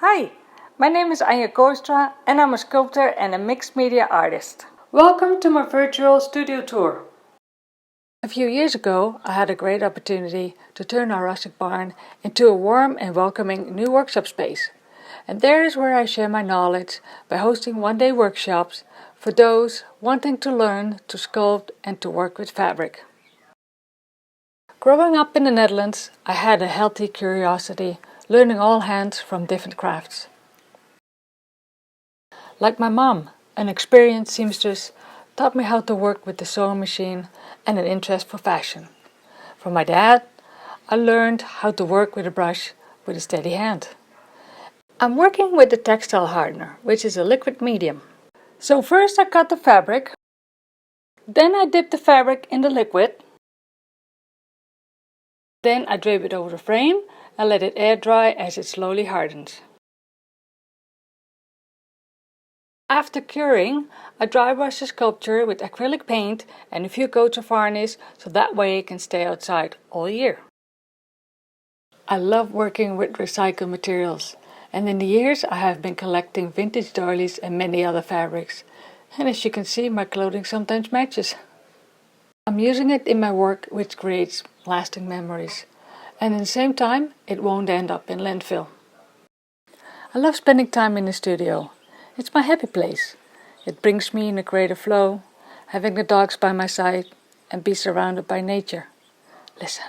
Hi, my name is Anja Kooistra and I'm a sculptor and a mixed media artist. Welcome to my virtual studio tour. A few years ago, I had a great opportunity to turn our rustic barn into a warm and welcoming new workshop space. And there is where I share my knowledge by hosting one-day workshops for those wanting to learn to sculpt and to work with fabric. Growing up in the Netherlands, I had a healthy curiosity, learning all hands from different crafts. Like my mom, an experienced seamstress taught me how to work with the sewing machine and an interest for fashion. From my dad, I learned how to work with a brush with a steady hand. I'm working with the textile hardener, which is a liquid medium. So first I cut the fabric, then I dip the fabric in the liquid, then I drape it over the frame and let it air dry as it slowly hardens. After curing, I dry brush the sculpture with acrylic paint and a few coats of varnish so that way it can stay outside all year. I love working with recycled materials, and in the years I have been collecting vintage doilies and many other fabrics, and as you can see my clothing sometimes matches. I'm using it in my work, which creates lasting memories, and at the same time it won't end up in landfill. I love spending time in the studio. It's my happy place. It brings me in a creative flow, having the dogs by my side and be surrounded by nature. Listen.